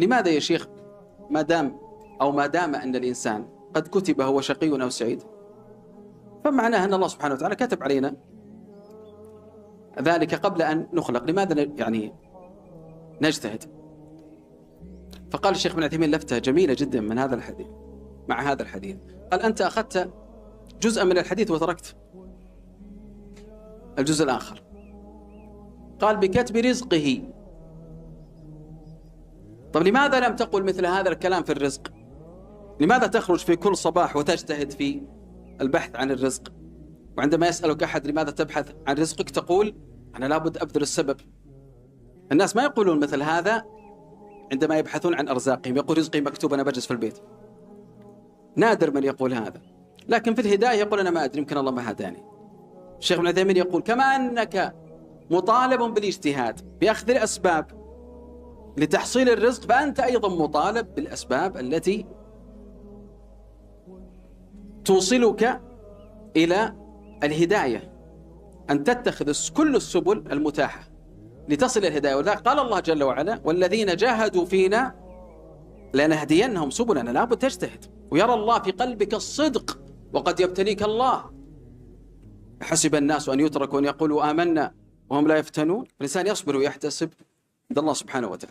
لماذا يا شيخ ما دام أن الإنسان قد كتب هو شقي أو سعيد، فمعناه أن الله سبحانه وتعالى كتب علينا ذلك قبل أن نخلق، لماذا نجتهد؟ فقال الشيخ ابن عثيمين لفتة جميلة جدا من هذا الحديث مع هذا الحديث، قال أنت أخذت جزءا من الحديث وتركت الجزء الآخر. قال بكتب رزقه. طب لماذا لم تقل مثل هذا الكلام في الرزق؟ لماذا تخرج في كل صباح وتجتهد في البحث عن الرزق، وعندما يسألك أحد لماذا تبحث عن رزقك تقول أنا لابد أبذل السبب؟ الناس ما يقولون مثل هذا عندما يبحثون عن أرزاقهم، يقول رزقي مكتوب أنا بجلس في البيت. نادر من يقول هذا. لكن في الهداية يقول أنا ما أدري، يمكن الله ما هداني. الشيخ ابن عثيمين يقول كما أنك مطالب بالاجتهاد بأخذ الأسباب لتحصيل الرزق، فأنت أيضا مطالب بالأسباب التي توصلك إلى الهداية، أن تتخذ كل السبل المتاحة لتصل إلى الهداية. ولذلك قال الله جل وعلا والذين جاهدوا فينا لنهدينهم سبلنا. لابد تجتهد، ويرى الله في قلبك الصدق، وقد يبتليك الله. حسب الناس أن يتركوا أن يقولوا آمنا وهم لا يفتنون. الإنسان يصبر ويحتسب عند الله سبحانه وتعالى.